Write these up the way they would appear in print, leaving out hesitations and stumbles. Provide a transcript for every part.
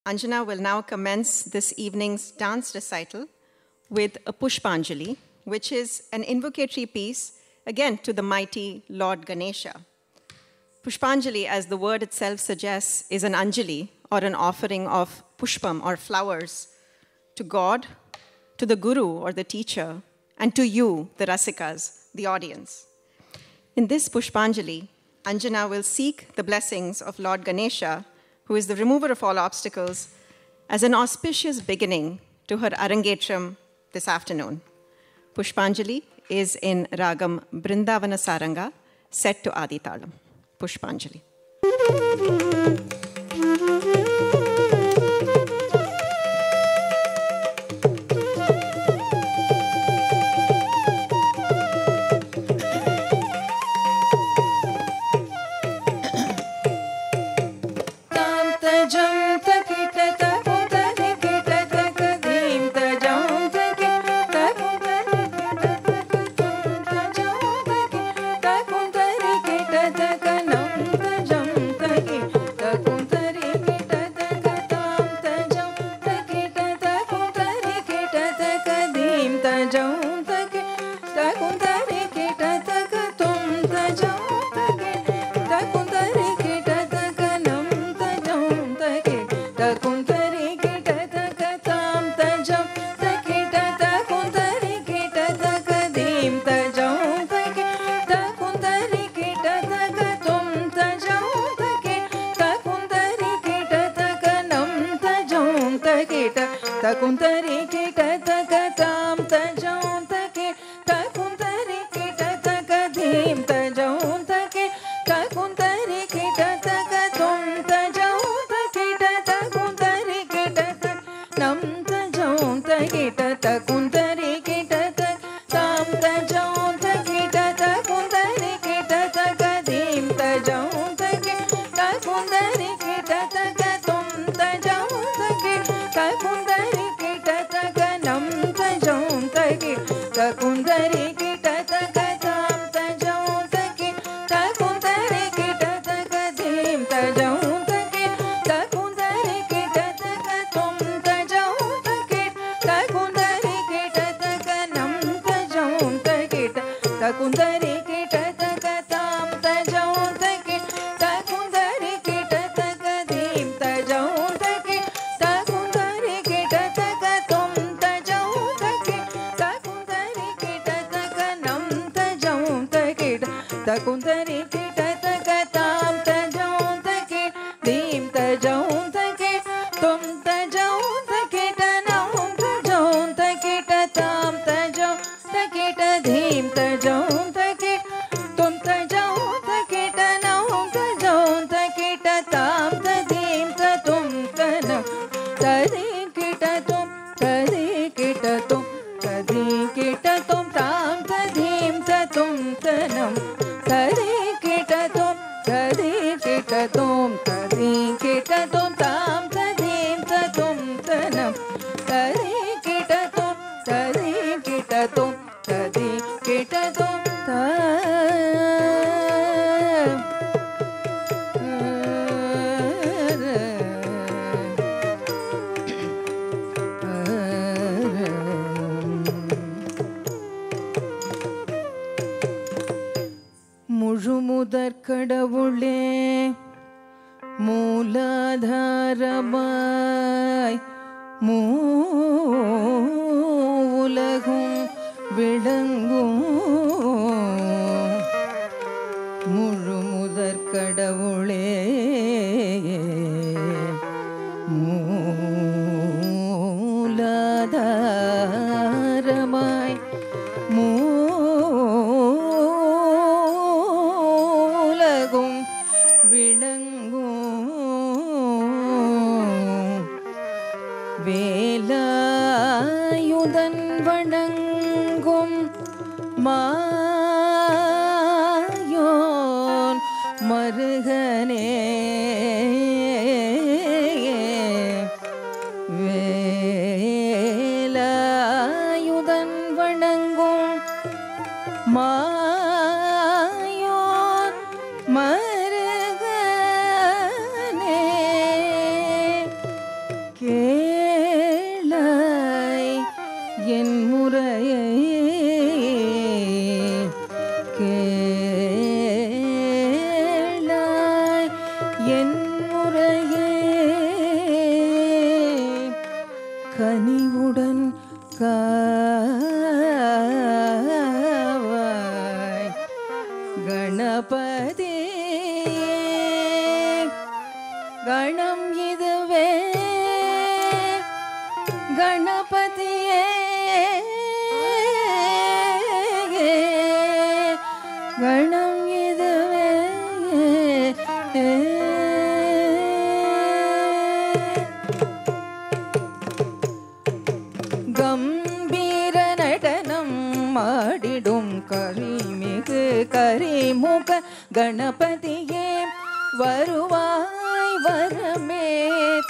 Anjana will now commence this evening's dance recital with a Pushpanjali, which is an invocatory piece, again, to the mighty Lord Ganesha. Pushpanjali, as the word itself suggests, is an anjali, or an offering of pushpam, or flowers, to God, to the guru, or the teacher, and to you, the rasikas, the audience. In this Pushpanjali, Anjana will seek the blessings of Lord Ganesha, who is the remover of all obstacles, as an auspicious beginning to her Arangetram this afternoon. Pushpanjali is in Ragam Brindavana Saranga, set to Aditalam. Pushpanjali. கனிவுடன் காவாய் கணபதி கணம் இதுவே கணபதியே கணம் இதுவே கம்பீர நடனம் ஆடிடும் கரிமிகு கரிமுக கணபதியே வருவாய் வரமே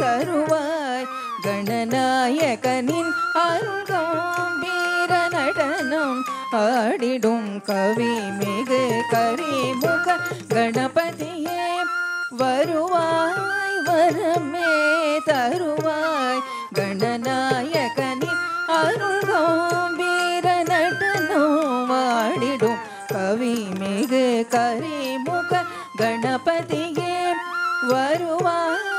தருவாய் கணநாயகனின் அருள் கம்பீர நடனம் ஆடிடும் கவிமிகு கரிமுக கணபதியே வருவாய் வரமே தருவாய் கணநாயகனின் அருள் கம்பீர நடனம் ஆடிடும் கவிமிகு கரிமுக கணபதியே வருவாய்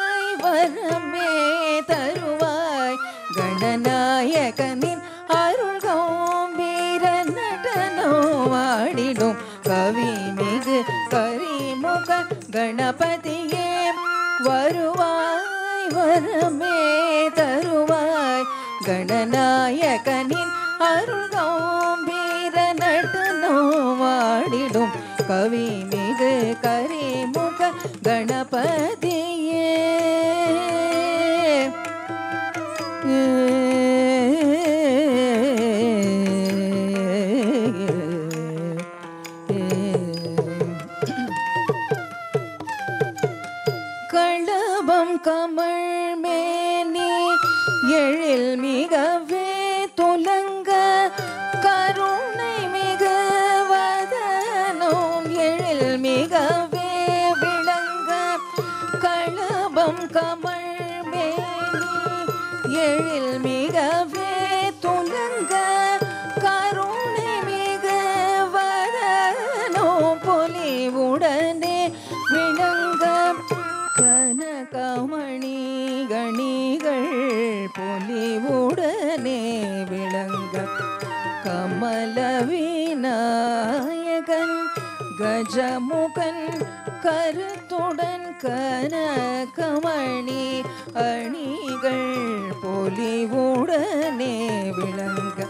வரமே தருவாய் கணநாயகனின் அருள் கம்பீர நடனம் ஆடிடும் கவிமிகு கரிமுக கணபதியே வருவாய் வரமே தருவாய் கணநாயகனின் அருள் கம்பீர நடனம் ஆடிடும் கவிமிகு கரிமுக கணபதியே களபம் கமழ் மேனி எழில் மிகவே துலங்க கருணை மிகு வதனம் எழில் மிகவே விளங்க களபம் கமழ் மேனி எழில் மிகவே துலங்க கருணை மிகு வதனம் பொலிவுடனே விளங்க கனகமணி கணிகள் பொலிவுடனே விளங்க கமல விநாயகன் கஜமுகன் கருத்துடன் கனகமணி அணிகள் பொலிவுடனே விளங்க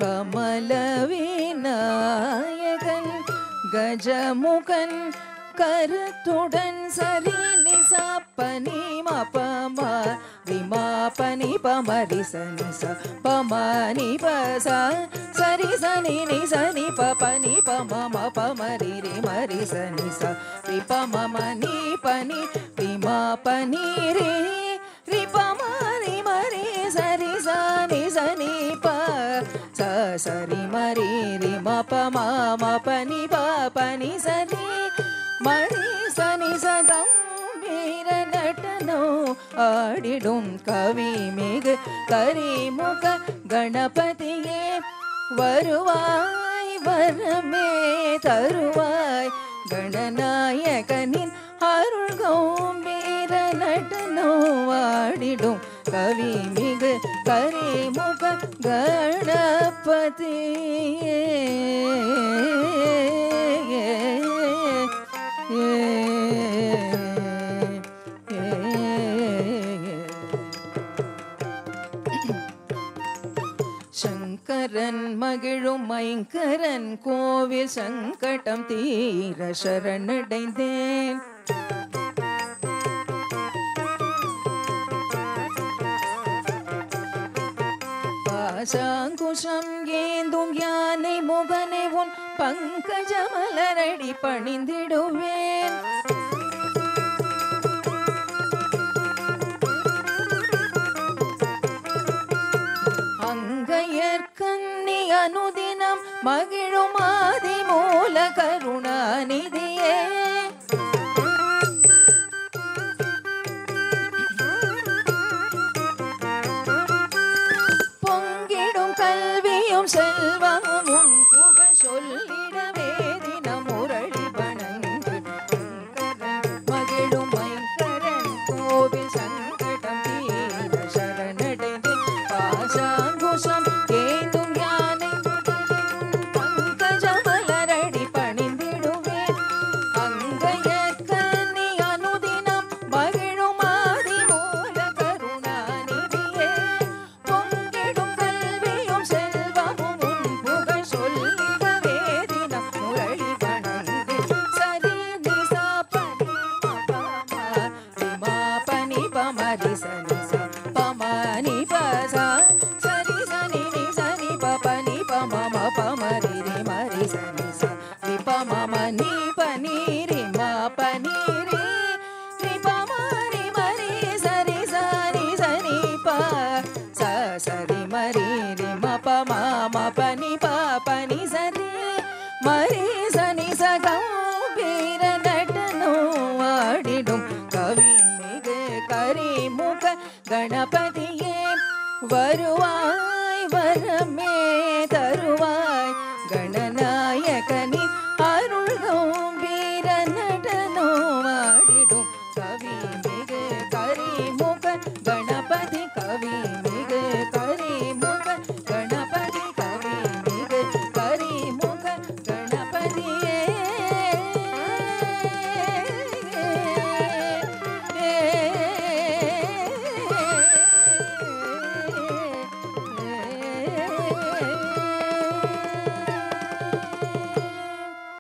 கமல விநாயகன் கஜமுகன் கருத்துடன் சரி நிசா பனி மபமா ரிமா பனி பமரி சனி ச பமனி பச சரி சனி நி சனி பனி பம பமரி ரி மரி சனி ச ரி பமனி பனி ரிமா பனி ரி ரி பமரி மரி சரி சனி சனி ப ச சரி மரி ரி ம பம பனி பனி சரி மரி சனி சகம்பீர நடனம் ஆடிடும் கவிமிகு கரிமுக கணபதியே வருவாய் வரமே தருவாய் கணநாயகனின் அருள் கம்பீர நடனம் ஆடிடும் கவிமிகு கரிமுக கணபதியே சங்கரன் மகிழும் மைங்கரன் கோவில் சங்கடம் தீர சரணடைந்தேன் பாசாங்குஷம் ஏந்தும் யானை முகனை உன் பங்கஜ மலரடி பணிந்திடுவேன் அங்கையற்கண்ணி அனுதினம் மகிழும் ஆதி மூல கருணாநிதியே பொங்கிடும் கல்வியும் செல்வமும் உன் புகழ் சொல்லிடவே தினம் முரளி வணங்கு மகிழும் மைங்கரன் கோவில் சங்கடம் தீர சரணடைந்து ni pa sa sa ni sa ni pa pa ni pa ma ma pa ma ri ri ma ri sa ni sa ni pa ma ma ni pa ni ri ma pa ni ri ri pa ma ri sa ri sa ni pa sa sa ri ma pa ma pa ni sa ri ma ri sa ni sa கம்பீர நடனம் ஆடிடும் கவி மிகு கரிமுக கணபதியே வருவாய் வரமே தருவாய் கணநாயகனி அருள் கம்பீர நடனம் ஆடிடும் கவி மிகு கரிமுக கணபதி கவி மிகு கரிமுக கணபதி கவி மிகு கரிமுக கணபதியே